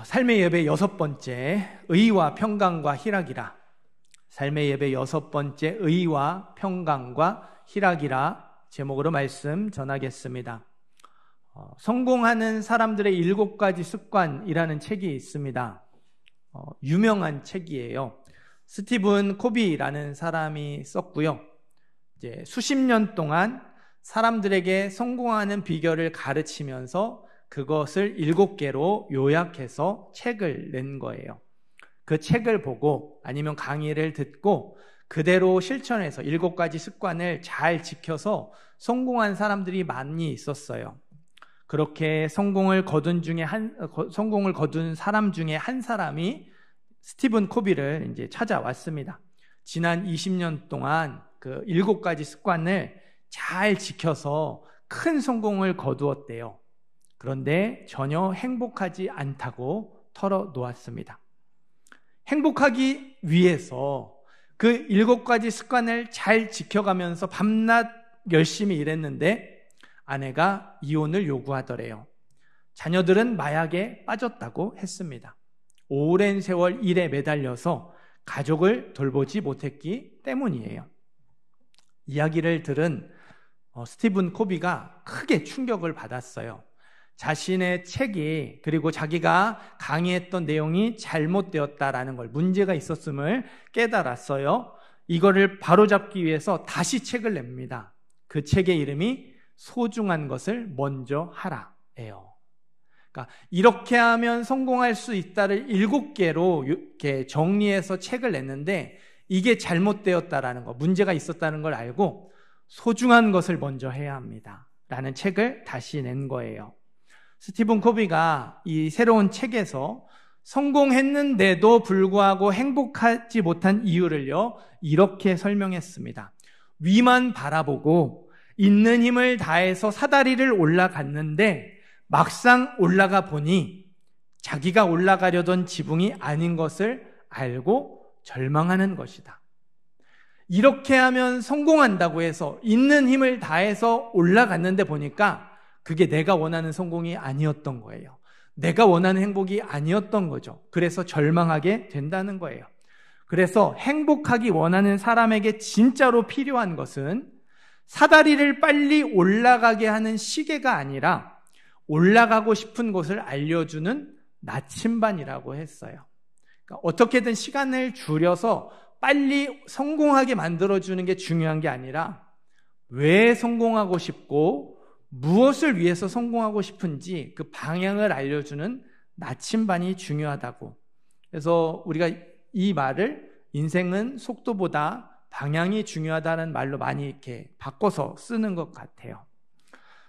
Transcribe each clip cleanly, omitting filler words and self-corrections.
삶의 예배 6번째, 의와 평강과 희락이라. 삶의 예배 6번째, 의와 평강과 희락이라 제목으로 말씀 전하겠습니다. 성공하는 사람들의 7가지 습관이라는 책이 있습니다. 유명한 책이에요. 스티븐 코비라는 사람이 썼고요. 이제 수십 년 동안 사람들에게 성공하는 비결을 가르치면서 그것을 7개로 요약해서 책을 낸 거예요. 그 책을 보고 아니면 강의를 듣고 그대로 실천해서 7가지 습관을 잘 지켜서 성공한 사람들이 많이 있었어요. 그렇게 성공을 거둔 사람 중에 한 사람이 스티븐 코비를 이제 찾아왔습니다. 지난 20년 동안 그 7가지 습관을 잘 지켜서 큰 성공을 거두었대요. 그런데 전혀 행복하지 않다고 털어놓았습니다. 행복하기 위해서 그 7가지 습관을 잘 지켜가면서 밤낮 열심히 일했는데 아내가 이혼을 요구하더래요. 자녀들은 마약에 빠졌다고 했습니다. 오랜 세월 일에 매달려서 가족을 돌보지 못했기 때문이에요. 이야기를 들은 스티븐 코비가 크게 충격을 받았어요. 자신의 책이 그리고 자기가 강의했던 내용이 잘못되었다라는 걸, 문제가 있었음을 깨달았어요. 이거를 바로잡기 위해서 다시 책을 냅니다. 그 책의 이름이 소중한 것을 먼저 하라예요. 그러니까 이렇게 하면 성공할 수 있다를 7개로 이렇게 정리해서 책을 냈는데 이게 잘못되었다라는 거, 문제가 있었다는 걸 알고 소중한 것을 먼저 해야 합니다 라는 책을 다시 낸 거예요. 스티븐 코비가 이 새로운 책에서 성공했는데도 불구하고 행복하지 못한 이유를요, 이렇게 설명했습니다. 위만 바라보고 있는 힘을 다해서 사다리를 올라갔는데 막상 올라가 보니 자기가 올라가려던 지붕이 아닌 것을 알고 절망하는 것이다. 이렇게 하면 성공한다고 해서 있는 힘을 다해서 올라갔는데 보니까 그게 내가 원하는 성공이 아니었던 거예요. 내가 원하는 행복이 아니었던 거죠. 그래서 절망하게 된다는 거예요. 그래서 행복하기 원하는 사람에게 진짜로 필요한 것은 사다리를 빨리 올라가게 하는 시계가 아니라 올라가고 싶은 곳을 알려주는 나침반이라고 했어요. 그러니까 어떻게든 시간을 줄여서 빨리 성공하게 만들어주는 게 중요한 게 아니라 왜 성공하고 싶고 무엇을 위해서 성공하고 싶은지 그 방향을 알려주는 나침반이 중요하다고. 그래서 우리가 이 말을 인생은 속도보다 방향이 중요하다는 말로 많이 이렇게 바꿔서 쓰는 것 같아요.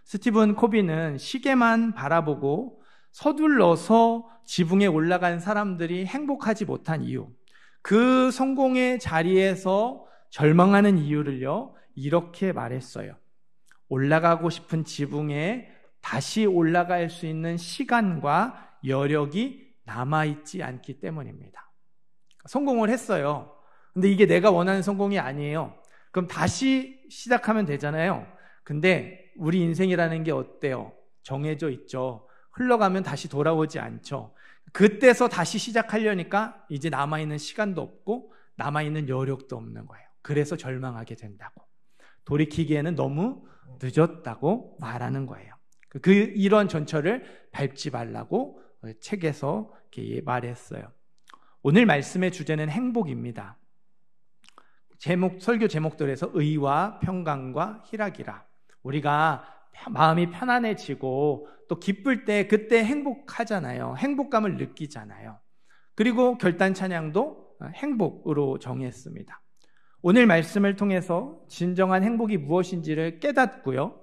스티븐 코비는 시계만 바라보고 서둘러서 지붕에 올라간 사람들이 행복하지 못한 이유, 그 성공의 자리에서 절망하는 이유를요, 이렇게 말했어요. 올라가고 싶은 지붕에 다시 올라갈 수 있는 시간과 여력이 남아있지 않기 때문입니다. 성공을 했어요. 근데 이게 내가 원하는 성공이 아니에요. 그럼 다시 시작하면 되잖아요. 근데 우리 인생이라는 게 어때요? 정해져 있죠. 흘러가면 다시 돌아오지 않죠. 그때서 다시 시작하려니까 이제 남아있는 시간도 없고 남아있는 여력도 없는 거예요. 그래서 절망하게 된다고. 돌이키기에는 너무 늦었다고 말하는 거예요. 이런 전철을 밟지 말라고 책에서 이렇게 말했어요. 오늘 말씀의 주제는 행복입니다. 설교 제목들에서 의와 평강과 희락이라. 우리가 마음이 편안해지고 또 기쁠 때 그때 행복하잖아요. 행복감을 느끼잖아요. 그리고 결단 찬양도 행복으로 정했습니다. 오늘 말씀을 통해서 진정한 행복이 무엇인지를 깨닫고요.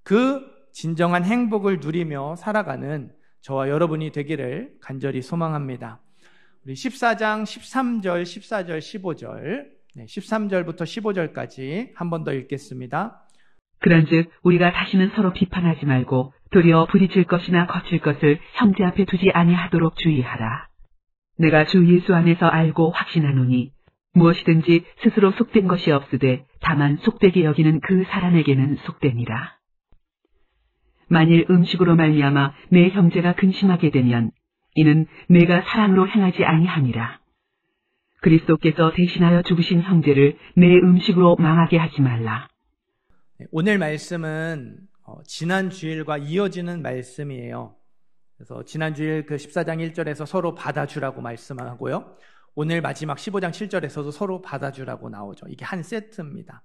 그 진정한 행복을 누리며 살아가는 저와 여러분이 되기를 간절히 소망합니다. 우리 14장 13절, 14절, 15절, 13절부터 15절까지 한 번 더 읽겠습니다. 그런즉 우리가 다시는 서로 비판하지 말고 도리어 부딪힐 것이나 거칠 것을 형제 앞에 두지 아니하도록 주의하라. 내가 주 예수 안에서 알고 확신하노니 무엇이든지 스스로 속된 것이 없으되 다만 속되게 여기는 그 사람에게는 속되니라. 만일 음식으로 말미암아 내 형제가 근심하게 되면 이는 내가 사랑으로 행하지 아니함이라. 그리스도께서 대신하여 죽으신 형제를 내 음식으로 망하게 하지 말라. 오늘 말씀은 지난 주일과 이어지는 말씀이에요. 그래서 지난 주일 그 14장 1절에서 서로 받아주라고 말씀하고요. 오늘 마지막 15장 7절에서도 서로 받아주라고 나오죠. 이게 한 세트입니다.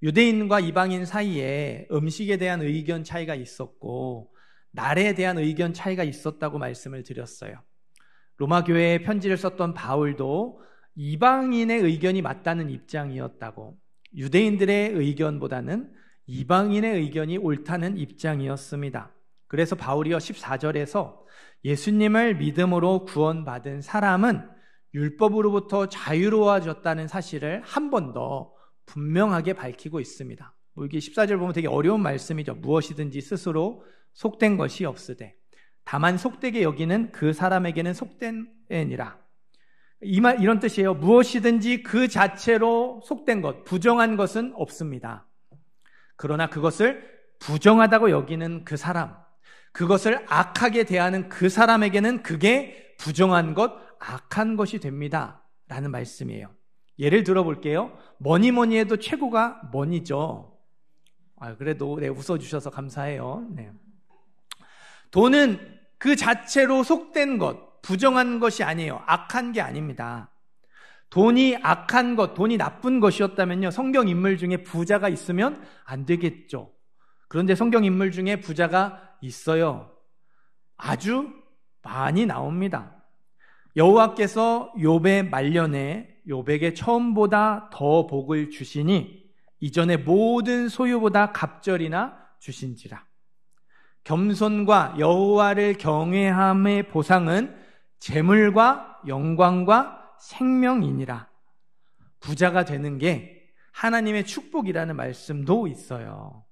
유대인과 이방인 사이에 음식에 대한 의견 차이가 있었고 날에 대한 의견 차이가 있었다고 말씀을 드렸어요. 로마 교회에 편지를 썼던 바울도 이방인의 의견이 맞다는 입장이었다고, 유대인들의 의견보다는 이방인의 의견이 옳다는 입장이었습니다. 그래서 바울이요 14절에서 예수님을 믿음으로 구원받은 사람은 율법으로부터 자유로워졌다는 사실을 한 번 더 분명하게 밝히고 있습니다. 이게 14절 보면 되게 어려운 말씀이죠. 무엇이든지 스스로 속된 것이 없으되 다만 속되게 여기는 그 사람에게는 속된이라. 이런 뜻이에요. 무엇이든지 그 자체로 속된 것, 부정한 것은 없습니다. 그러나 그것을 부정하다고 여기는 그 사람, 그것을 악하게 대하는 그 사람에게는 그게 부정한 것, 악한 것이 됩니다 라는 말씀이에요. 예를 들어볼게요. 뭐니 해도 최고가 money죠. 그래도 웃어주셔서 감사해요. 네. 돈은 그 자체로 속된 것, 부정한 것이 아니에요. 악한 게 아닙니다. 돈이 악한 것, 돈이 나쁜 것이었다면요, 성경 인물 중에 부자가 있으면 안 되겠죠. 그런데 성경 인물 중에 부자가 있어요. 아주 많이 나옵니다. 여호와께서 욥의 말년에 욥에게 처음보다 더 복을 주시니 이전의 모든 소유보다 갑절이나 주신지라. 겸손과 여호와를 경외함의 보상은 재물과 영광과 생명이니라. 부자가 되는 게 하나님의 축복이라는 말씀도 있어요.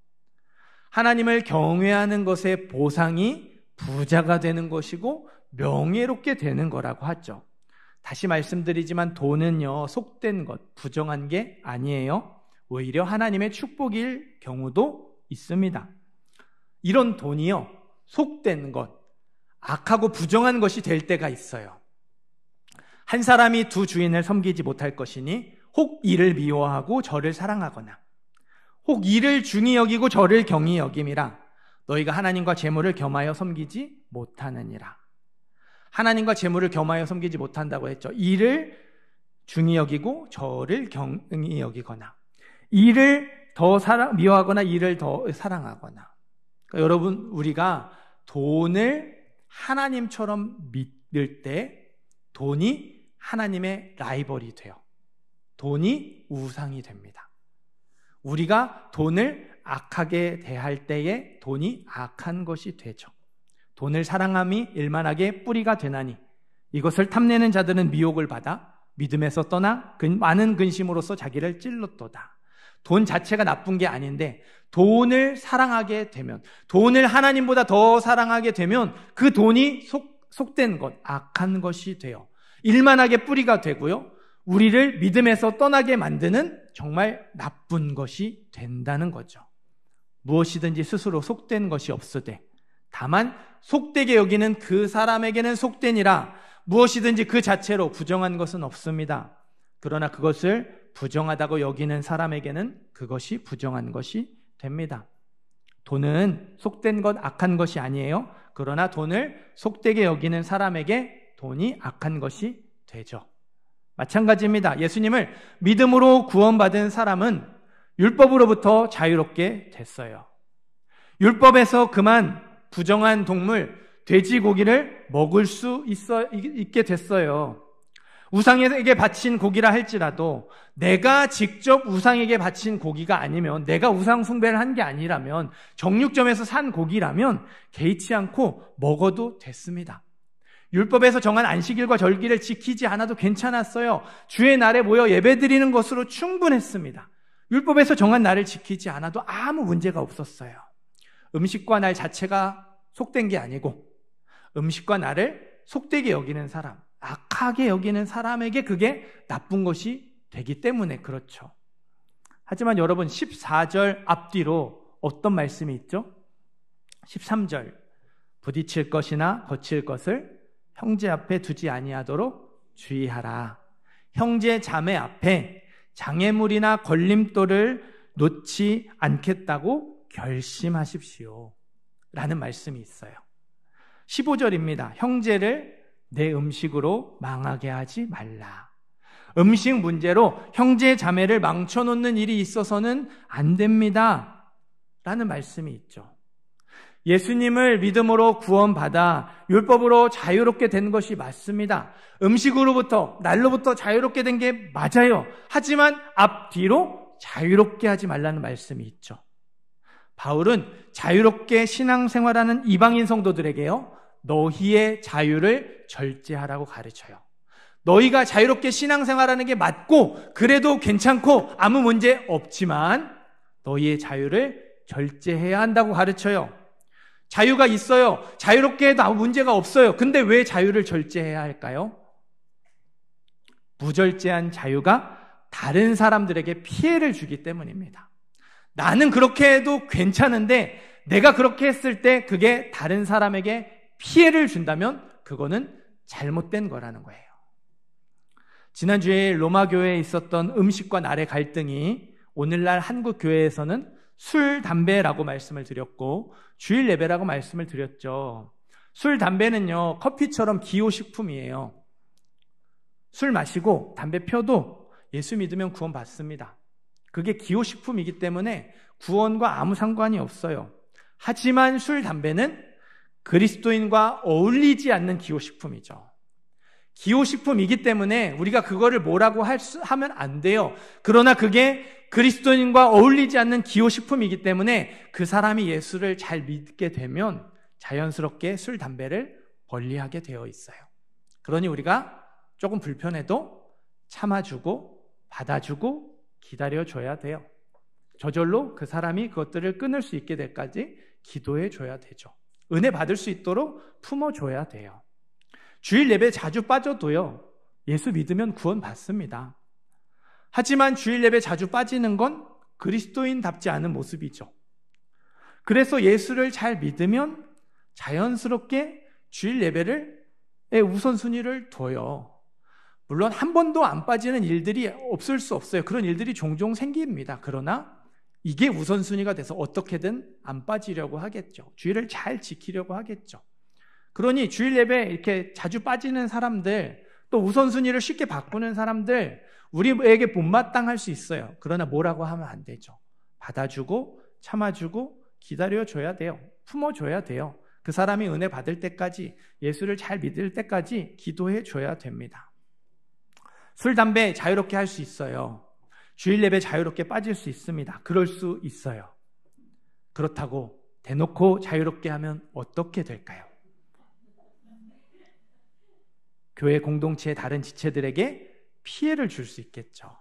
하나님을 경외하는 것의 보상이 부자가 되는 것이고 명예롭게 되는 거라고 하죠. 다시 말씀드리지만 돈은요, 속된 것, 부정한 게 아니에요. 오히려 하나님의 축복일 경우도 있습니다. 이런 돈이요, 속된 것, 악하고 부정한 것이 될 때가 있어요. 한 사람이 두 주인을 섬기지 못할 것이니 혹 이를 미워하고 저를 사랑하거나 혹 이를 중히 여기고 저를 경히 여김이라. 너희가 하나님과 재물을 겸하여 섬기지 못하느니라. 하나님과 재물을 겸하여 섬기지 못한다고 했죠. 이를 중히 여기고 저를 경히 여기거나 이를 더 미워하거나 이를 더 사랑하거나. 그러니까 여러분, 우리가 돈을 하나님처럼 믿을 때 돈이 하나님의 라이벌이 돼요. 돈이 우상이 됩니다. 우리가 돈을 악하게 대할 때에 돈이 악한 것이 되죠. 돈을 사랑함이 일만하게 뿌리가 되나니 이것을 탐내는 자들은 미혹을 받아 믿음에서 떠나 많은 근심으로써 자기를 찔렀도다. 돈 자체가 나쁜 게 아닌데 돈을 사랑하게 되면, 돈을 하나님보다 더 사랑하게 되면 그 돈이 속된 것, 악한 것이 돼요. 일만하게 뿌리가 되고요, 우리를 믿음에서 떠나게 만드는 정말 나쁜 것이 된다는 거죠. 무엇이든지 스스로 속된 것이 없으되 다만 속되게 여기는 그 사람에게는 속되니라. 무엇이든지 그 자체로 부정한 것은 없습니다. 그러나 그것을 부정하다고 여기는 사람에게는 그것이 부정한 것이 됩니다. 돈은 속된 것, 악한 것이 아니에요. 그러나 돈을 속되게 여기는 사람에게 돈이 악한 것이 되죠. 마찬가지입니다. 예수님을 믿음으로 구원받은 사람은 율법으로부터 자유롭게 됐어요. 율법에서 그만 부정한 동물, 돼지고기를 먹을 수 있게 됐어요. 우상에게 바친 고기라 할지라도 내가 직접 우상에게 바친 고기가 아니면, 내가 우상 숭배를 한 게 아니라면, 정육점에서 산 고기라면 개의치 않고 먹어도 됐습니다. 율법에서 정한 안식일과 절기를 지키지 않아도 괜찮았어요. 주의 날에 모여 예배드리는 것으로 충분했습니다. 율법에서 정한 날을 지키지 않아도 아무 문제가 없었어요. 음식과 날 자체가 속된 게 아니고 음식과 날을 속되게 여기는 사람, 악하게 여기는 사람에게 그게 나쁜 것이 되기 때문에 그렇죠. 하지만 여러분, 14절 앞뒤로 어떤 말씀이 있죠? 13절, 부딪힐 것이나 거칠 것을 형제 앞에 두지 아니하도록 주의하라. 형제 자매 앞에 장애물이나 걸림돌을 놓지 않겠다고 결심하십시오. 라는 말씀이 있어요. 15절입니다. 형제를 내 음식으로 망하게 하지 말라. 음식 문제로 형제 자매를 망쳐놓는 일이 있어서는 안 됩니다. 라는 말씀이 있죠. 예수님을 믿음으로 구원받아 율법으로 자유롭게 된 것이 맞습니다. 음식으로부터, 날로부터 자유롭게 된 게 맞아요. 하지만 앞뒤로 자유롭게 하지 말라는 말씀이 있죠. 바울은 자유롭게 신앙생활하는 이방인 성도들에게요, 너희의 자유를 절제하라고 가르쳐요. 너희가 자유롭게 신앙생활하는 게 맞고 그래도 괜찮고 아무 문제 없지만 너희의 자유를 절제해야 한다고 가르쳐요. 자유가 있어요. 자유롭게 해도 아무 문제가 없어요. 근데 왜 자유를 절제해야 할까요? 무절제한 자유가 다른 사람들에게 피해를 주기 때문입니다. 나는 그렇게 해도 괜찮은데 내가 그렇게 했을 때 그게 다른 사람에게 피해를 준다면 그거는 잘못된 거라는 거예요. 지난주에 로마 교회에 있었던 음식과 날의 갈등이 오늘날 한국 교회에서는 술, 담배라고 말씀을 드렸고 주일 예배라고 말씀을 드렸죠. 술, 담배는요, 커피처럼 기호식품이에요. 술 마시고 담배 펴도 예수 믿으면 구원 받습니다. 그게 기호식품이기 때문에 구원과 아무 상관이 없어요. 하지만 술, 담배는 그리스도인과 어울리지 않는 기호식품이죠. 기호식품이기 때문에 우리가 그거를 뭐라고 하면 안 돼요. 그러나 그게 그리스도인과 어울리지 않는 기호식품이기 때문에 그 사람이 예수를 잘 믿게 되면 자연스럽게 술, 담배를 멀리하게 되어 있어요. 그러니 우리가 조금 불편해도 참아주고 받아주고 기다려줘야 돼요. 저절로 그 사람이 그것들을 끊을 수 있게 될 때까지 기도해줘야 되죠. 은혜 받을 수 있도록 품어줘야 돼요. 주일 예배 자주 빠져도요, 예수 믿으면 구원 받습니다. 하지만 주일 예배 자주 빠지는 건 그리스도인답지 않은 모습이죠. 그래서 예수를 잘 믿으면 자연스럽게 주일 예배의 우선순위를 둬요. 물론 한 번도 안 빠지는 일들이 없을 수 없어요. 그런 일들이 종종 생깁니다. 그러나 이게 우선순위가 돼서 어떻게든 안 빠지려고 하겠죠. 주일을 잘 지키려고 하겠죠. 그러니 주일 예배 이렇게 자주 빠지는 사람들, 또 우선순위를 쉽게 바꾸는 사람들, 우리에게 못마땅할 수 있어요. 그러나 뭐라고 하면 안 되죠. 받아주고 참아주고 기다려줘야 돼요. 품어줘야 돼요. 그 사람이 은혜 받을 때까지, 예수를 잘 믿을 때까지 기도해줘야 됩니다. 술, 담배 자유롭게 할 수 있어요. 주일 예배 자유롭게 빠질 수 있습니다. 그럴 수 있어요. 그렇다고 대놓고 자유롭게 하면 어떻게 될까요? 교회 공동체의 다른 지체들에게 피해를 줄 수 있겠죠.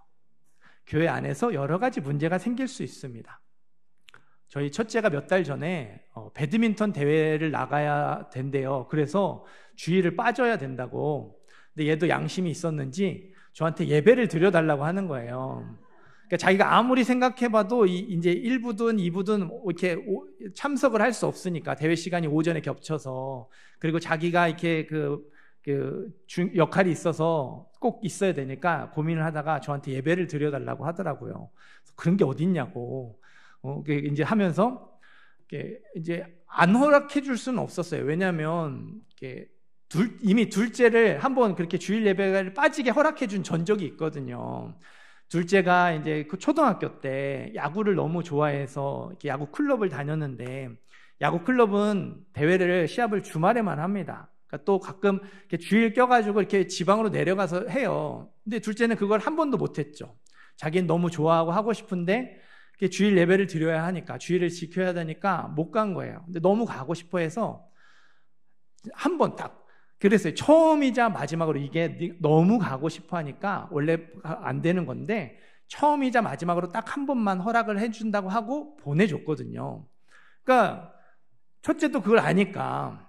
교회 안에서 여러 가지 문제가 생길 수 있습니다. 저희 첫째가 몇 달 전에 배드민턴 대회를 나가야 된대요. 그래서 주일을 빠져야 된다고. 근데 얘도 양심이 있었는지 저한테 예배를 드려달라고 하는 거예요. 그러니까 자기가 아무리 생각해봐도 이제 1부든 2부든 이렇게 참석을 할 수 없으니까, 대회 시간이 오전에 겹쳐서, 그리고 자기가 이렇게 역할이 있어서 꼭 있어야 되니까 고민을 하다가 저한테 예배를 드려달라고 하더라고요. 그런 게 어딨냐고 이제 하면서 이제 안 허락해 줄 수는 없었어요. 왜냐하면 이미 둘째를 한번 그렇게 주일 예배를 빠지게 허락해 준 전적이 있거든요. 둘째가 이제 그 초등학교 때 야구를 너무 좋아해서 이렇게 야구 클럽을 다녔는데, 야구 클럽은 시합을 주말에만 합니다. 그러니까 또 가끔 이렇게 주일 껴가지고 이렇게 지방으로 내려가서 해요. 근데 둘째는 그걸 한 번도 못했죠. 자기는 너무 좋아하고 하고 싶은데 주일 예배를 드려야 하니까, 주일을 지켜야 되니까 못 간 거예요. 근데 너무 가고 싶어 해서 한 번 딱, 그랬어요. 처음이자 마지막으로. 이게 너무 가고 싶어 하니까 원래 안 되는 건데 처음이자 마지막으로 딱 한 번만 허락을 해준다고 하고 보내줬거든요. 그러니까 첫째도 그걸 아니까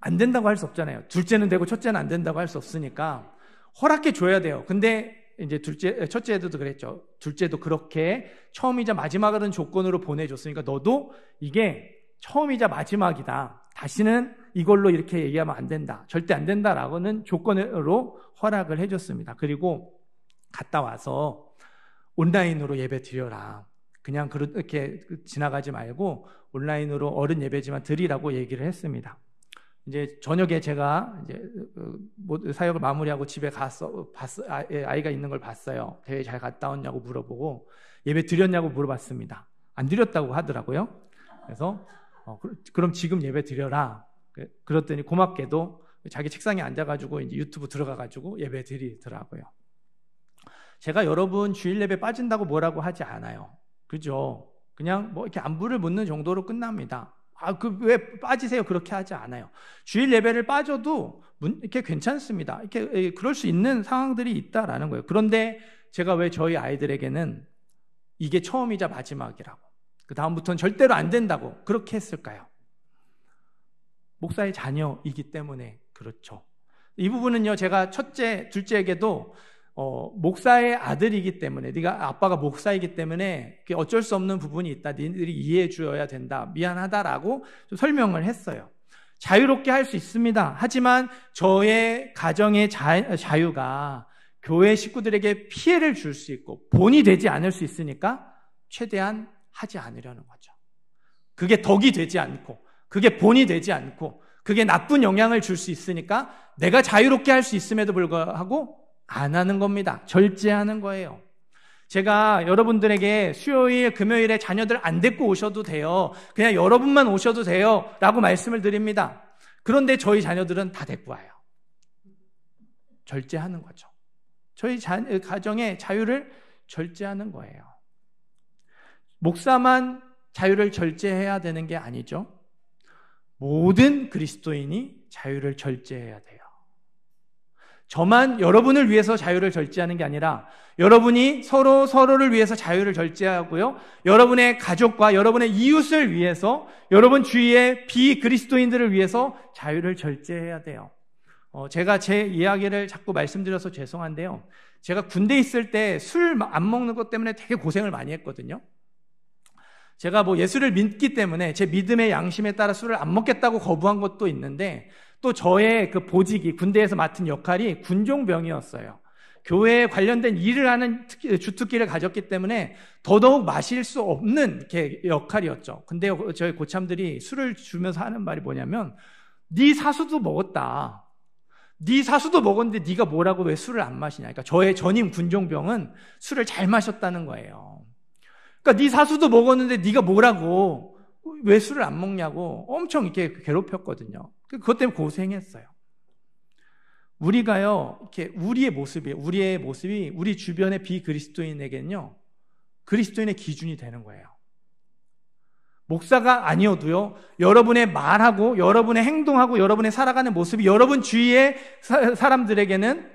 안 된다고 할 수 없잖아요. 둘째는 되고 첫째는 안 된다고 할 수 없으니까 허락해 줘야 돼요. 근데 이제 첫째도 그랬죠. 둘째도 그렇게 처음이자 마지막이라는 조건으로 보내줬으니까 너도 이게 처음이자 마지막이다. 다시는 이걸로 이렇게 얘기하면 안 된다. 절대 안 된다라고는 조건으로 허락을 해줬습니다. 그리고 갔다 와서 온라인으로 예배 드려라. 그냥 그렇게 지나가지 말고 온라인으로 어른 예배지만 드리라고 얘기를 했습니다. 이제 저녁에 제가 이제 사역을 마무리하고 집에 아이가 있는 걸 봤어요. 대회 잘 갔다 왔냐고 물어보고 예배 드렸냐고 물어봤습니다. 안 드렸다고 하더라고요. 그래서 그럼 지금 예배 드려라. 그랬더니 고맙게도 자기 책상에 앉아가지고 이제 유튜브 들어가가지고 예배 드리더라고요. 제가 여러분 주일 예배 빠진다고 뭐라고 하지 않아요. 그죠? 그냥 뭐 이렇게 안부를 묻는 정도로 끝납니다. 왜 빠지세요? 그렇게 하지 않아요. 주일 예배를 빠져도 이렇게 괜찮습니다. 이렇게 그럴 수 있는 상황들이 있다라는 거예요. 그런데 제가 왜 저희 아이들에게는 이게 처음이자 마지막이라고, 그 다음부터는 절대로 안 된다고 그렇게 했을까요? 목사의 자녀이기 때문에 그렇죠. 이 부분은요, 제가 첫째, 둘째에게도 목사의 아들이기 때문에, 네가 아빠가 목사이기 때문에 어쩔 수 없는 부분이 있다. 너희들이 이해해 주어야 된다. 미안하다라고 좀 설명을 했어요. 자유롭게 할 수 있습니다. 하지만 저의 가정의 자유가 교회 식구들에게 피해를 줄 수 있고 본이 되지 않을 수 있으니까 최대한 하지 않으려는 거죠. 그게 덕이 되지 않고, 그게 본이 되지 않고, 그게 나쁜 영향을 줄 수 있으니까 내가 자유롭게 할 수 있음에도 불구하고 안 하는 겁니다. 절제하는 거예요. 제가 여러분들에게 수요일, 금요일에 자녀들 안 데리고 오셔도 돼요. 그냥 여러분만 오셔도 돼요. 라고 말씀을 드립니다. 그런데 저희 자녀들은 다 데리고 와요. 절제하는 거죠. 저희 가정의 자유를 절제하는 거예요. 목사만 자유를 절제해야 되는 게 아니죠. 모든 그리스도인이 자유를 절제해야 돼요. 저만 여러분을 위해서 자유를 절제하는 게 아니라 여러분이 서로를 위해서 자유를 절제하고요. 여러분의 가족과 여러분의 이웃을 위해서, 여러분 주위의 비그리스도인들을 위해서 자유를 절제해야 돼요. 제가 제 이야기를 자꾸 말씀드려서 죄송한데요. 제가 군대 있을 때 술 안 먹는 것 때문에 되게 고생을 많이 했거든요. 제가 예수를 믿기 때문에 제 믿음의 양심에 따라 술을 안 먹겠다고 거부한 것도 있는데, 또 저의 그 보직이, 군대에서 맡은 역할이 군종병이었어요. 교회에 관련된 일을 하는 주특기를 가졌기 때문에 더더욱 마실 수 없는 이렇게 역할이었죠. 근데 저희 고참들이 술을 주면서 하는 말이 뭐냐면, 네 사수도 먹었다. 네 사수도 먹었는데 네가 뭐라고 왜 술을 안 마시냐. 그러니까 저의 전임 군종병은 술을 잘 마셨다는 거예요. 그러니까 네 사수도 먹었는데 네가 뭐라고 왜 술을 안 먹냐고 엄청 이렇게 괴롭혔거든요. 그것 때문에 고생했어요. 우리가요, 이렇게 우리의 모습이 우리 주변의 비그리스도인에게는요, 그리스도인의 기준이 되는 거예요. 목사가 아니어도요, 여러분의 말하고, 여러분의 행동하고, 여러분의 살아가는 모습이 여러분 주위의 사람들에게는,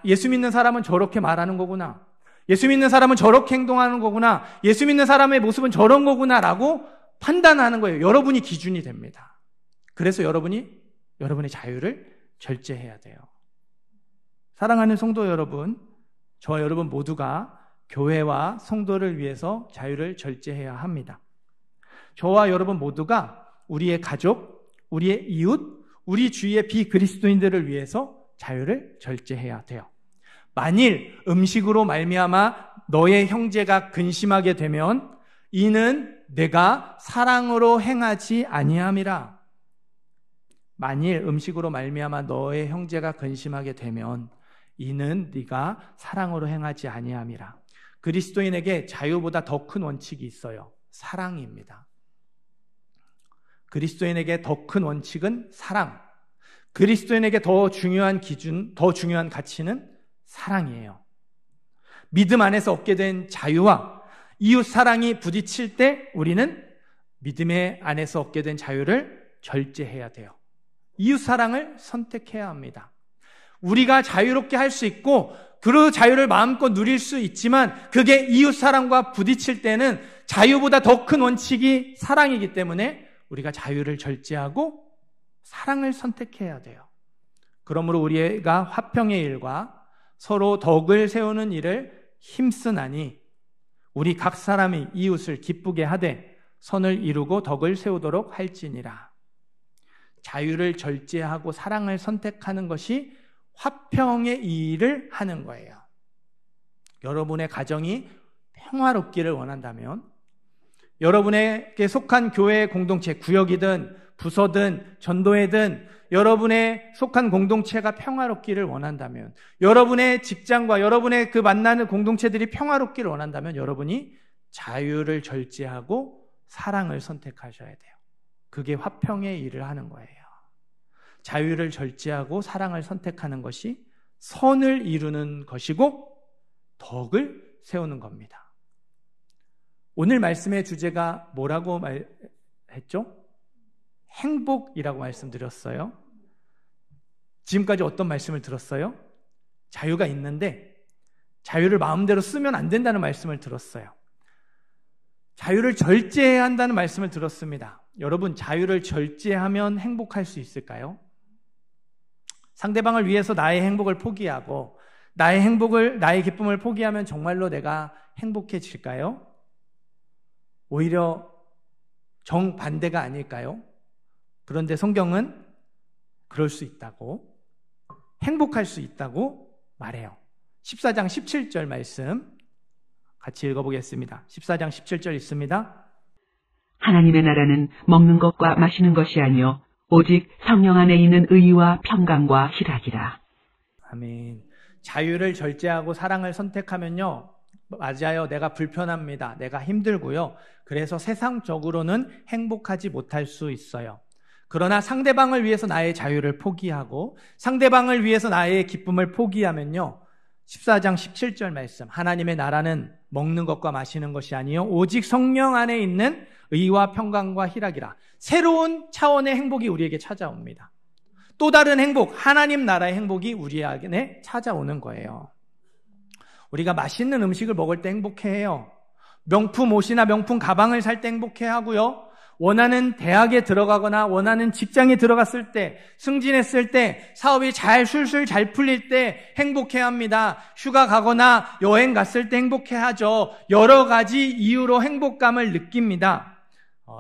예수 믿는 사람은 저렇게 말하는 거구나. 예수 믿는 사람은 저렇게 행동하는 거구나. 예수 믿는 사람의 모습은 저런 거구나라고 판단하는 거예요. 여러분이 기준이 됩니다. 그래서 여러분의 자유를 절제해야 돼요. 사랑하는 성도 여러분, 저와 여러분 모두가 교회와 성도를 위해서 자유를 절제해야 합니다. 저와 여러분 모두가 우리의 가족, 우리의 이웃, 우리 주위의 비그리스도인들을 위해서 자유를 절제해야 돼요. 만일 음식으로 말미암아 너의 형제가 근심하게 되면 이는 내가 사랑으로 행하지 아니함이라. 만일 음식으로 말미암아 너의 형제가 근심하게 되면 이는 네가 사랑으로 행하지 아니함이라. 그리스도인에게 자유보다 더 큰 원칙이 있어요. 사랑입니다. 그리스도인에게 더 큰 원칙은 사랑. 그리스도인에게 더 중요한 기준, 더 중요한 가치는 사랑이에요. 믿음 안에서 얻게 된 자유와 이웃 사랑이 부딪힐 때 우리는 믿음의 안에서 얻게 된 자유를 절제해야 돼요. 이웃 사랑을 선택해야 합니다. 우리가 자유롭게 할 수 있고 그 자유를 마음껏 누릴 수 있지만 그게 이웃 사랑과 부딪힐 때는 자유보다 더 큰 원칙이 사랑이기 때문에 우리가 자유를 절제하고 사랑을 선택해야 돼요. 그러므로 우리가 화평의 일과 서로 덕을 세우는 일을 힘쓰나니 우리 각 사람이 이웃을 기쁘게 하되 선을 이루고 덕을 세우도록 할지니라. 자유를 절제하고 사랑을 선택하는 것이 화평의 일을 하는 거예요. 여러분의 가정이 평화롭기를 원한다면, 여러분에게 속한 교회 공동체, 구역이든 부서든 전도회든 여러분의 속한 공동체가 평화롭기를 원한다면, 여러분의 직장과 여러분의 그 만나는 공동체들이 평화롭기를 원한다면 여러분이 자유를 절제하고 사랑을 선택하셔야 돼요. 그게 화평의 일을 하는 거예요. 자유를 절제하고 사랑을 선택하는 것이 선을 이루는 것이고 덕을 세우는 겁니다. 오늘 말씀의 주제가 뭐라고 했죠? 행복이라고 말씀드렸어요. 지금까지 어떤 말씀을 들었어요? 자유가 있는데 자유를 마음대로 쓰면 안 된다는 말씀을 들었어요. 자유를 절제해야 한다는 말씀을 들었습니다. 여러분, 자유를 절제하면 행복할 수 있을까요? 상대방을 위해서 나의 행복을 포기하고 나의 기쁨을 포기하면 정말로 내가 행복해질까요? 오히려 정반대가 아닐까요? 그런데 성경은 그럴 수 있다고, 행복할 수 있다고 말해요. 14장 17절 말씀 같이 읽어보겠습니다. 14장 17절 있습니다. 하나님의 나라는 먹는 것과 마시는 것이 아니요 오직 성령 안에 있는 의와 평강과 희락이라. 아멘. 자유를 절제하고 사랑을 선택하면요, 맞아요. 내가 불편합니다. 내가 힘들고요. 그래서 세상적으로는 행복하지 못할 수 있어요. 그러나 상대방을 위해서 나의 자유를 포기하고 상대방을 위해서 나의 기쁨을 포기하면요, 14장 17절 말씀, 하나님의 나라는 먹는 것과 마시는 것이 아니요 오직 성령 안에 있는 의와 평강과 희락이라. 새로운 차원의 행복이 우리에게 찾아옵니다. 또 다른 행복, 하나님 나라의 행복이 우리에게 찾아오는 거예요. 우리가 맛있는 음식을 먹을 때 행복해해요. 명품 옷이나 명품 가방을 살 때 행복해하고요. 원하는 대학에 들어가거나 원하는 직장에 들어갔을 때, 승진했을 때, 사업이 술술 잘 풀릴 때 행복해합니다. 휴가 가거나 여행 갔을 때 행복해하죠. 여러 가지 이유로 행복감을 느낍니다.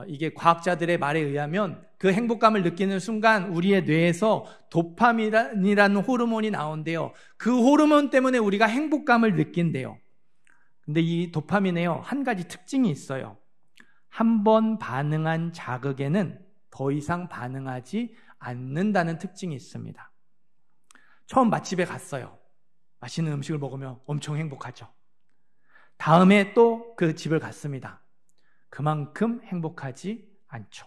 이게 과학자들의 말에 의하면 그 행복감을 느끼는 순간 우리의 뇌에서 도파민이라는 호르몬이 나온대요. 그 호르몬 때문에 우리가 행복감을 느낀대요. 근데 이 도파민에요, 한 가지 특징이 있어요. 한 번 반응한 자극에는 더 이상 반응하지 않는다는 특징이 있습니다. 처음 맛집에 갔어요. 맛있는 음식을 먹으면 엄청 행복하죠. 다음에 또 그 집을 갔습니다. 그만큼 행복하지 않죠.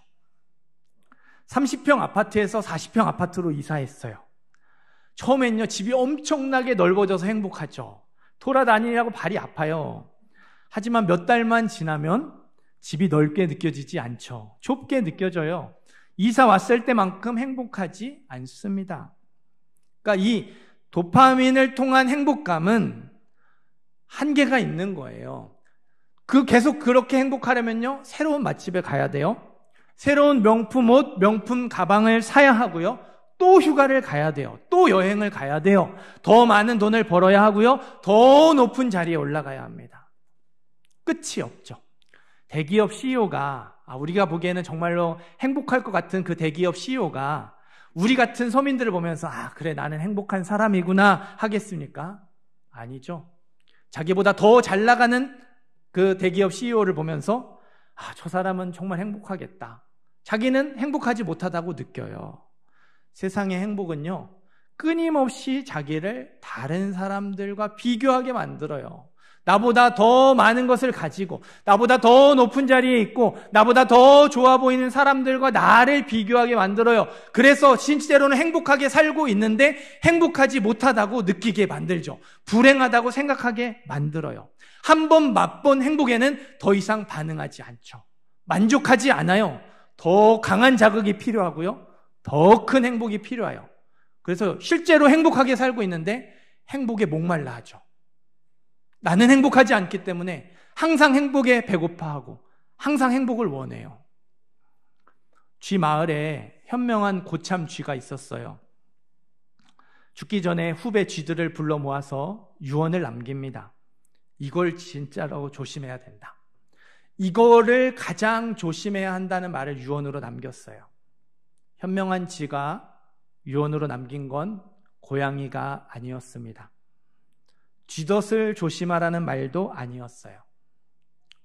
30평 아파트에서 40평 아파트로 이사했어요. 처음엔요, 집이 엄청나게 넓어져서 행복하죠. 돌아다니려고 발이 아파요. 하지만 몇 달만 지나면 집이 넓게 느껴지지 않죠. 좁게 느껴져요. 이사 왔을 때만큼 행복하지 않습니다. 그러니까 이 도파민을 통한 행복감은 한계가 있는 거예요. 계속 그렇게 행복하려면요, 새로운 맛집에 가야 돼요. 새로운 명품 옷, 명품 가방을 사야 하고요. 또 휴가를 가야 돼요. 또 여행을 가야 돼요. 더 많은 돈을 벌어야 하고요. 더 높은 자리에 올라가야 합니다. 끝이 없죠. 대기업 CEO가, 우리가 보기에는 정말로 행복할 것 같은 그 대기업 CEO가 우리 같은 서민들을 보면서 그래, 나는 행복한 사람이구나 하겠습니까? 아니죠. 자기보다 더 잘 나가는 그 대기업 CEO를 보면서 저 사람은 정말 행복하겠다. 자기는 행복하지 못하다고 느껴요. 세상의 행복은요, 끊임없이 자기를 다른 사람들과 비교하게 만들어요. 나보다 더 많은 것을 가지고, 나보다 더 높은 자리에 있고, 나보다 더 좋아 보이는 사람들과 나를 비교하게 만들어요. 그래서 실제로는 행복하게 살고 있는데 행복하지 못하다고 느끼게 만들죠. 불행하다고 생각하게 만들어요. 한 번 맛본 행복에는 더 이상 반응하지 않죠. 만족하지 않아요. 더 강한 자극이 필요하고요. 더 큰 행복이 필요해요. 그래서 실제로 행복하게 살고 있는데 행복에 목말라 하죠. 나는 행복하지 않기 때문에 항상 행복에 배고파하고 항상 행복을 원해요. 쥐 마을에 현명한 고참 쥐가 있었어요. 죽기 전에 후배 쥐들을 불러 모아서 유언을 남깁니다. 이걸 진짜로 조심해야 된다. 이거를 가장 조심해야 한다는 말을 유언으로 남겼어요. 현명한 쥐가 유언으로 남긴 건 고양이가 아니었습니다. 쥐덫을 조심하라는 말도 아니었어요.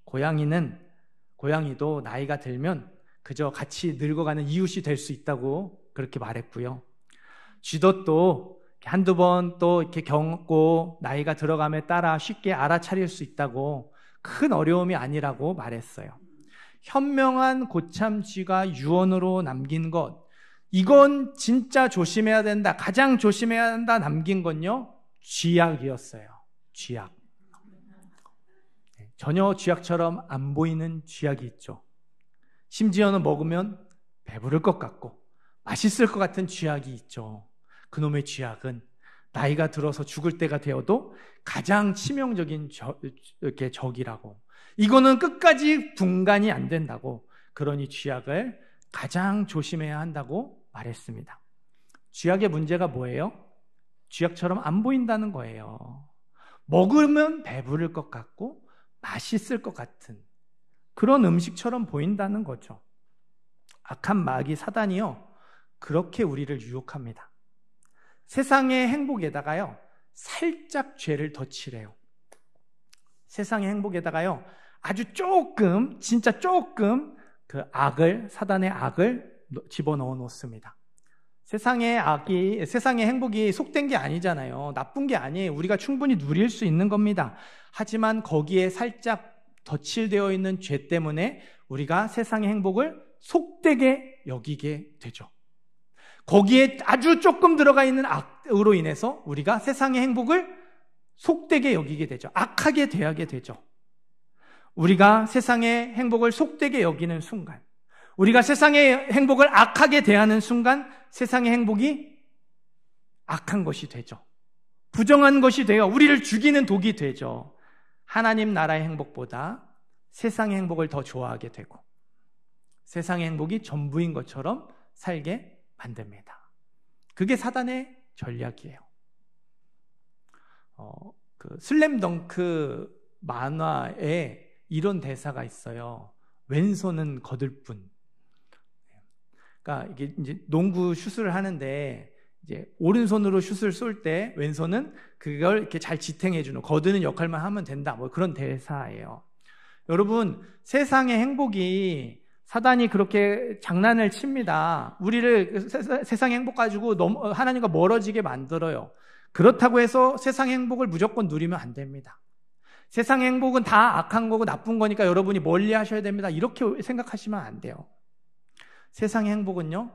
고양이도 나이가 들면 그저 같이 늙어가는 이웃이 될 수 있다고 그렇게 말했고요. 쥐덫도 한두 번 또 이렇게 겪고 나이가 들어감에 따라 쉽게 알아차릴 수 있다고 큰 어려움이 아니라고 말했어요. 현명한 고참쥐가 유언으로 남긴 것, 이건 진짜 조심해야 된다, 가장 조심해야 한다 남긴 건요, 쥐약이었어요. 쥐약. 전혀 쥐약처럼 안 보이는 쥐약이 있죠. 심지어는 먹으면 배부를 것 같고 맛있을 것 같은 쥐약이 있죠. 그놈의 쥐약은 나이가 들어서 죽을 때가 되어도 가장 치명적인 적이라고, 이거는 끝까지 분간이 안 된다고, 그러니 쥐약을 가장 조심해야 한다고 말했습니다. 쥐약의 문제가 뭐예요? 쥐약처럼 안 보인다는 거예요. 먹으면 배부를 것 같고 맛있을 것 같은 그런 음식처럼 보인다는 거죠. 악한 마귀 사단이요, 그렇게 우리를 유혹합니다. 세상의 행복에다가요, 살짝 죄를 덧칠해요. 세상의 행복에다가요, 아주 조금, 진짜 조금 그 사단의 악을 집어넣어 놓습니다. 세상의 행복이 속된 게 아니잖아요. 나쁜 게 아니에요. 우리가 충분히 누릴 수 있는 겁니다. 하지만 거기에 살짝 덧칠되어 있는 죄 때문에 우리가 세상의 행복을 속되게 여기게 되죠. 거기에 아주 조금 들어가 있는 악으로 인해서 우리가 세상의 행복을 속되게 여기게 되죠. 악하게 대하게 되죠. 우리가 세상의 행복을 속되게 여기는 순간, 우리가 세상의 행복을 악하게 대하는 순간 세상의 행복이 악한 것이 되죠. 부정한 것이 되어 우리를 죽이는 독이 되죠. 하나님 나라의 행복보다 세상의 행복을 더 좋아하게 되고 세상의 행복이 전부인 것처럼 살게 만듭니다. 그게 사단의 전략이에요. 슬램덩크 만화에 이런 대사가 있어요. 왼손은 거들 뿐. 그러니까 이게 이제 농구 슛을 하는데 이제 오른손으로 슛을 쏠 때 왼손은 그걸 이렇게 잘 지탱해주는, 거드는 역할만 하면 된다. 뭐 그런 대사예요. 여러분, 세상의 행복이, 사단이 그렇게 장난을 칩니다. 우리를 세상의 행복 가지고 하나님과 멀어지게 만들어요. 그렇다고 해서 세상의 행복을 무조건 누리면 안 됩니다. 세상의 행복은 다 악한 거고 나쁜 거니까 여러분이 멀리 하셔야 됩니다. 이렇게 생각하시면 안 돼요. 세상의 행복은요,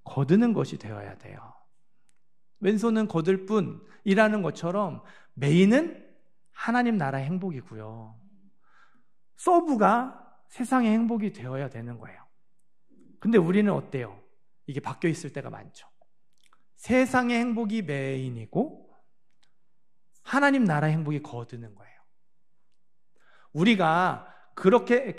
거두는 것이 되어야 돼요. 왼손은 거들 뿐이라는 것처럼 메인은 하나님 나라의 행복이고요. 서브가 세상의 행복이 되어야 되는 거예요. 근데 우리는 어때요? 이게 바뀌어 있을 때가 많죠. 세상의 행복이 메인이고 하나님 나라의 행복이 거두는 거예요. 우리가 그렇게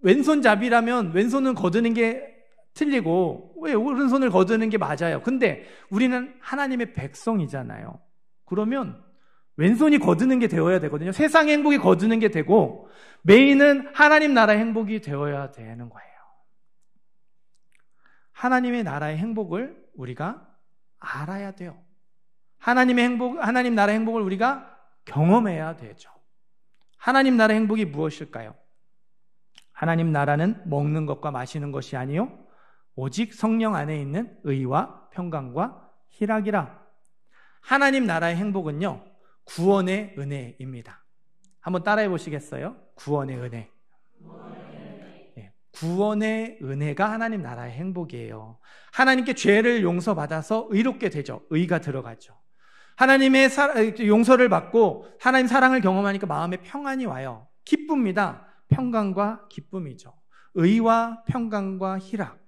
왼손잡이라면 왼손은 거두는 게 틀리고 왜 오른손을 거두는 게 맞아요. 근데 우리는 하나님의 백성이잖아요. 그러면 왼손이 거두는 게 되어야 되거든요. 세상의 행복이 거두는 게 되고 메인은 하나님 나라의 행복이 되어야 되는 거예요. 하나님의 나라의 행복을 우리가 알아야 돼요. 하나님 나라의 행복을 우리가 경험해야 되죠. 하나님 나라의 행복이 무엇일까요? 하나님 나라는 먹는 것과 마시는 것이 아니요 오직 성령 안에 있는 의와 평강과 희락이라. 하나님 나라의 행복은요, 구원의 은혜입니다. 한번 따라해 보시겠어요? 구원의 은혜. 네, 구원의 은혜가 하나님 나라의 행복이에요. 하나님께 죄를 용서받아서 의롭게 되죠. 의가 들어가죠. 하나님의 용서를 받고 하나님 사랑을 경험하니까 마음에 평안이 와요. 기쁩니다. 평강과 기쁨이죠. 의와 평강과 희락.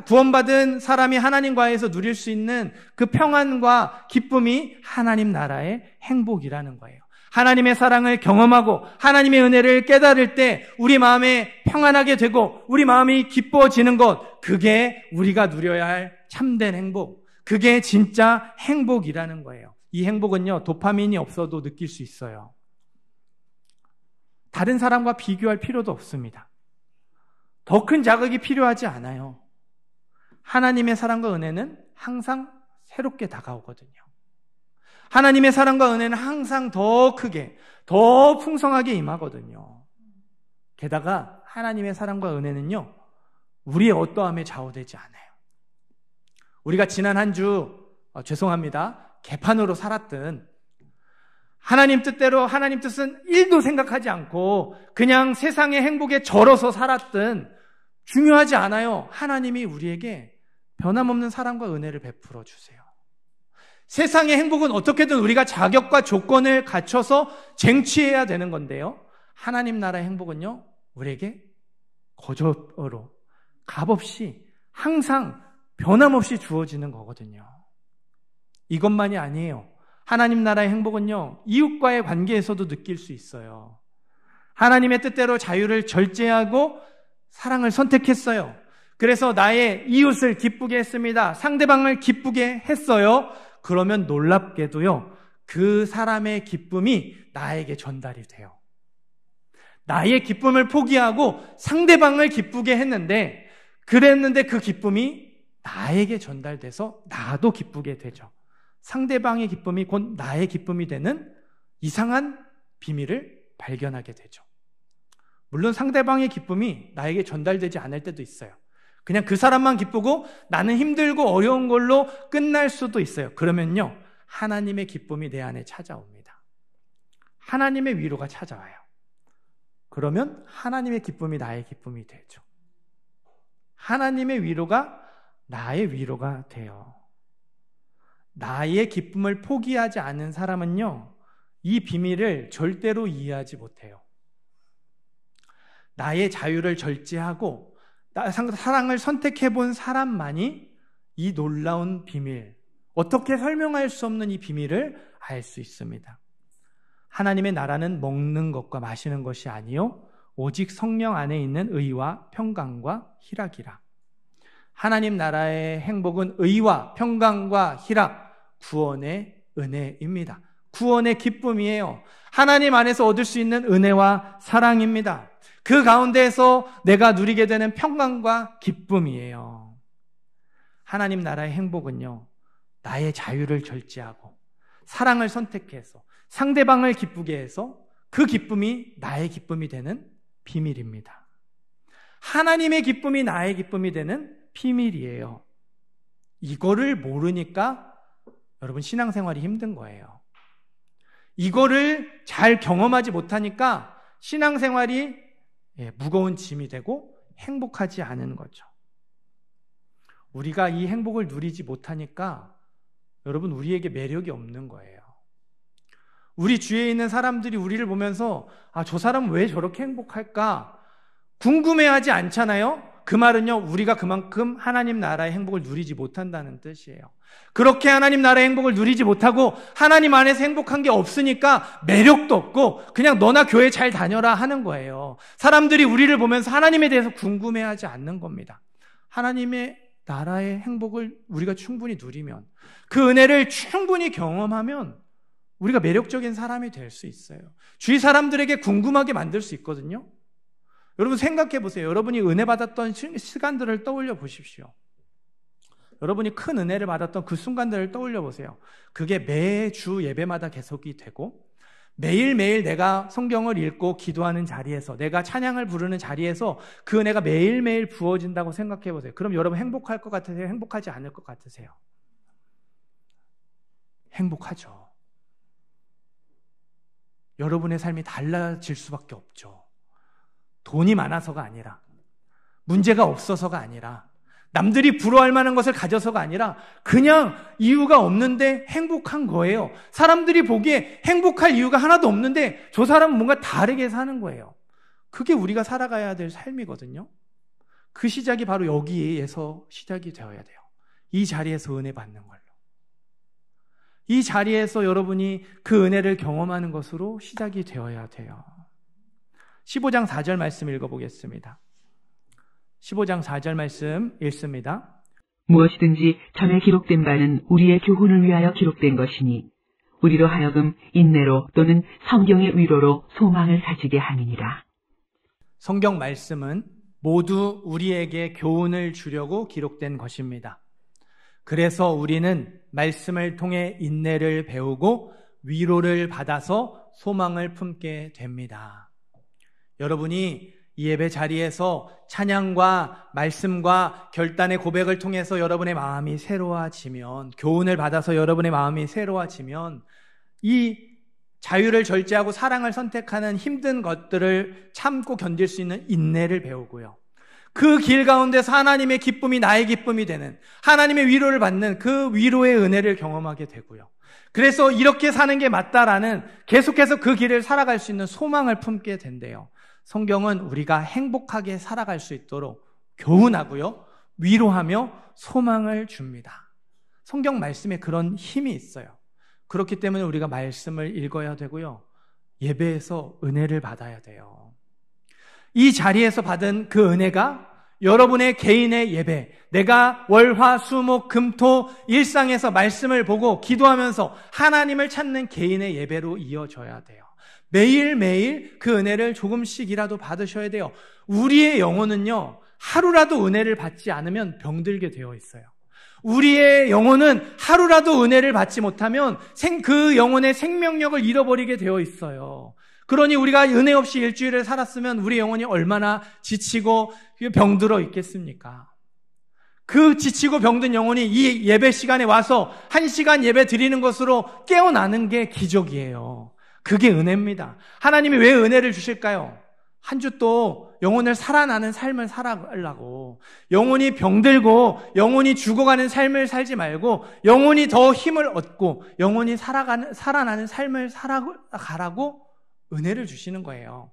구원받은 사람이 하나님과에서 누릴 수 있는 그 평안과 기쁨이 하나님 나라의 행복이라는 거예요. 하나님의 사랑을 경험하고 하나님의 은혜를 깨달을 때 우리 마음에 평안하게 되고 우리 마음이 기뻐지는 것, 그게 우리가 누려야 할 참된 행복, 그게 진짜 행복이라는 거예요. 이 행복은요, 도파민이 없어도 느낄 수 있어요. 다른 사람과 비교할 필요도 없습니다. 더 큰 자극이 필요하지 않아요. 하나님의 사랑과 은혜는 항상 새롭게 다가오거든요. 하나님의 사랑과 은혜는 항상 더 크게, 더 풍성하게 임하거든요. 게다가 하나님의 사랑과 은혜는요, 우리의 어떠함에 좌우되지 않아요. 우리가 지난 한 주, 죄송합니다, 개판으로 살았든, 하나님 뜻대로 하나님 뜻은 1도 생각하지 않고 그냥 세상의 행복에 절어서 살았든 중요하지 않아요. 하나님이 우리에게 변함없는 사랑과 은혜를 베풀어 주세요. 세상의 행복은 어떻게든 우리가 자격과 조건을 갖춰서 쟁취해야 되는 건데요. 하나님 나라의 행복은요, 우리에게 거저로 값없이 항상 변함없이 주어지는 거거든요. 이것만이 아니에요. 하나님 나라의 행복은요, 이웃과의 관계에서도 느낄 수 있어요. 하나님의 뜻대로 자유를 절제하고 사랑을 선택했어요. 그래서 나의 이웃을 기쁘게 했습니다. 상대방을 기쁘게 했어요. 그러면 놀랍게도요, 그 사람의 기쁨이 나에게 전달이 돼요. 나의 기쁨을 포기하고 상대방을 기쁘게 했는데, 그랬는데 그 기쁨이 나에게 전달돼서 나도 기쁘게 되죠. 상대방의 기쁨이 곧 나의 기쁨이 되는 이상한 비밀을 발견하게 되죠. 물론 상대방의 기쁨이 나에게 전달되지 않을 때도 있어요. 그냥 그 사람만 기쁘고 나는 힘들고 어려운 걸로 끝날 수도 있어요. 그러면요, 하나님의 기쁨이 내 안에 찾아옵니다. 하나님의 위로가 찾아와요. 그러면 하나님의 기쁨이 나의 기쁨이 되죠. 하나님의 위로가 나의 위로가 돼요. 나의 기쁨을 포기하지 않은 사람은요, 이 비밀을 절대로 이해하지 못해요. 나의 자유를 절제하고 사랑을 선택해 본 사람만이 이 놀라운 비밀, 어떻게 설명할 수 없는 이 비밀을 알 수 있습니다. 하나님의 나라는 먹는 것과 마시는 것이 아니요 오직 성령 안에 있는 의와 평강과 희락이라. 하나님 나라의 행복은 의와 평강과 희락, 구원의 은혜입니다. 구원의 기쁨이에요. 하나님 안에서 얻을 수 있는 은혜와 사랑입니다. 그 가운데에서 내가 누리게 되는 평강과 기쁨이에요. 하나님 나라의 행복은요, 나의 자유를 절제하고 사랑을 선택해서 상대방을 기쁘게 해서 그 기쁨이 나의 기쁨이 되는 비밀입니다. 하나님의 기쁨이 나의 기쁨이 되는 비밀이에요. 이거를 모르니까 여러분 신앙생활이 힘든 거예요. 이거를 잘 경험하지 못하니까 신앙생활이 무거운 짐이 되고 행복하지 않은 거죠. 우리가 이 행복을 누리지 못하니까 여러분 우리에게 매력이 없는 거예요. 우리 주위에 있는 사람들이 우리를 보면서 저 사람은 왜 저렇게 행복할까? 궁금해하지 않잖아요? 그 말은요, 우리가 그만큼 하나님 나라의 행복을 누리지 못한다는 뜻이에요. 그렇게 하나님 나라의 행복을 누리지 못하고 하나님 안에서 행복한 게 없으니까 매력도 없고 그냥 너나 교회 잘 다녀라 하는 거예요. 사람들이 우리를 보면서 하나님에 대해서 궁금해하지 않는 겁니다. 하나님의 나라의 행복을 우리가 충분히 누리면, 그 은혜를 충분히 경험하면 우리가 매력적인 사람이 될 수 있어요. 주위 사람들에게 궁금하게 만들 수 있거든요. 여러분 생각해 보세요. 여러분이 은혜 받았던 시간들을 떠올려 보십시오. 여러분이 큰 은혜를 받았던 그 순간들을 떠올려 보세요. 그게 매주 예배마다 계속이 되고 매일매일 내가 성경을 읽고 기도하는 자리에서, 내가 찬양을 부르는 자리에서 그 은혜가 매일매일 부어진다고 생각해 보세요. 그럼 여러분 행복할 것 같으세요? 행복하지 않을 것 같으세요? 행복하죠. 여러분의 삶이 달라질 수밖에 없죠. 돈이 많아서가 아니라, 문제가 없어서가 아니라, 남들이 부러워할 만한 것을 가져서가 아니라 그냥 이유가 없는데 행복한 거예요. 사람들이 보기에 행복할 이유가 하나도 없는데 저 사람은 뭔가 다르게 사는 거예요. 그게 우리가 살아가야 될 삶이거든요. 그 시작이 바로 여기에서 시작이 되어야 돼요. 이 자리에서 은혜 받는 걸로. 이 자리에서 여러분이 그 은혜를 경험하는 것으로 시작이 되어야 돼요. 15장 4절 말씀 읽어보겠습니다. 15장 4절 말씀 읽습니다. 무엇이든지 전에 기록된 바는 우리의 교훈을 위하여 기록된 것이니 우리로 하여금 인내로 또는 성경의 위로로 소망을 사지게 함이니라. 성경 말씀은 모두 우리에게 교훈을 주려고 기록된 것입니다. 그래서 우리는 말씀을 통해 인내를 배우고 위로를 받아서 소망을 품게 됩니다. 여러분이 이 예배 자리에서 찬양과 말씀과 결단의 고백을 통해서 여러분의 마음이 새로워지면, 교훈을 받아서 여러분의 마음이 새로워지면 이 자유를 절제하고 사랑을 선택하는 힘든 것들을 참고 견딜 수 있는 인내를 배우고요. 그 길 가운데서 하나님의 기쁨이 나의 기쁨이 되는, 하나님의 위로를 받는 그 위로의 은혜를 경험하게 되고요. 그래서 이렇게 사는 게 맞다라는, 계속해서 그 길을 살아갈 수 있는 소망을 품게 된대요. 성경은 우리가 행복하게 살아갈 수 있도록 교훈하고요, 위로하며 소망을 줍니다. 성경 말씀에 그런 힘이 있어요. 그렇기 때문에 우리가 말씀을 읽어야 되고요, 예배에서 은혜를 받아야 돼요. 이 자리에서 받은 그 은혜가 여러분의 개인의 예배, 내가 월, 화, 수, 목, 금, 토 일상에서 말씀을 보고 기도하면서 하나님을 찾는 개인의 예배로 이어져야 돼요. 매일매일 그 은혜를 조금씩이라도 받으셔야 돼요. 우리의 영혼은요, 하루라도 은혜를 받지 않으면 병들게 되어 있어요. 우리의 영혼은 하루라도 은혜를 받지 못하면 그 영혼의 생명력을 잃어버리게 되어 있어요. 그러니 우리가 은혜 없이 일주일을 살았으면 우리 영혼이 얼마나 지치고 병들어 있겠습니까? 그 지치고 병든 영혼이 이 예배 시간에 와서 1시간 예배 드리는 것으로 깨어나는 게 기적이에요. 그게 은혜입니다. 하나님이 왜 은혜를 주실까요? 한 주 또 영혼을 살아나는 삶을 살아가려고, 영혼이 병들고 영혼이 죽어가는 삶을 살지 말고 영혼이 더 힘을 얻고 영혼이 살아나는 삶을 살아가라고 은혜를 주시는 거예요.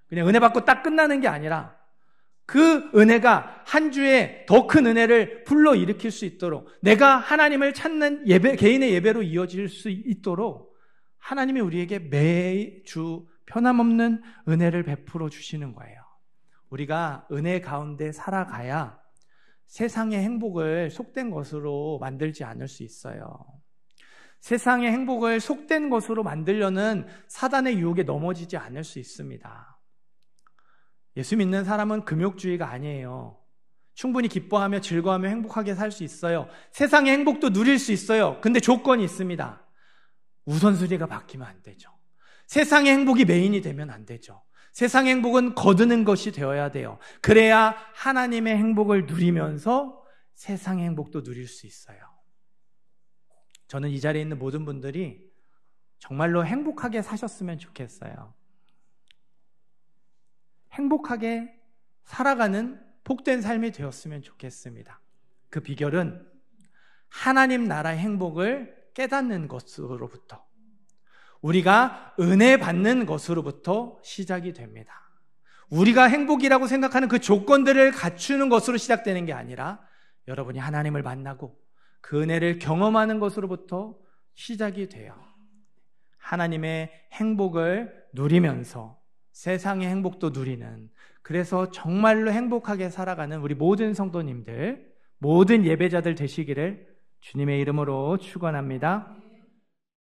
그냥 은혜 받고 딱 끝나는 게 아니라 그 은혜가 한 주에 더 큰 은혜를 불러일으킬 수 있도록, 내가 하나님을 찾는 예배, 개인의 예배로 이어질 수 있도록 하나님이 우리에게 매주 변함없는 은혜를 베풀어 주시는 거예요. 우리가 은혜 가운데 살아가야 세상의 행복을 속된 것으로 만들지 않을 수 있어요. 세상의 행복을 속된 것으로 만들려는 사단의 유혹에 넘어지지 않을 수 있습니다. 예수 믿는 사람은 금욕주의가 아니에요. 충분히 기뻐하며 즐거워하며 행복하게 살 수 있어요. 세상의 행복도 누릴 수 있어요. 근데 조건이 있습니다. 우선순위가 바뀌면 안 되죠. 세상의 행복이 메인이 되면 안 되죠. 세상의 행복은 거두는 것이 되어야 돼요. 그래야 하나님의 행복을 누리면서 세상의 행복도 누릴 수 있어요. 저는 이 자리에 있는 모든 분들이 정말로 행복하게 사셨으면 좋겠어요. 행복하게 살아가는 복된 삶이 되었으면 좋겠습니다. 그 비결은 하나님 나라의 행복을 깨닫는 것으로부터, 우리가 은혜 받는 것으로부터 시작이 됩니다. 우리가 행복이라고 생각하는 그 조건들을 갖추는 것으로 시작되는 게 아니라 여러분이 하나님을 만나고 그 은혜를 경험하는 것으로부터 시작이 돼요. 하나님의 행복을 누리면서 세상의 행복도 누리는, 그래서 정말로 행복하게 살아가는 우리 모든 성도님들, 모든 예배자들 되시기를 주님의 이름으로 축원합니다.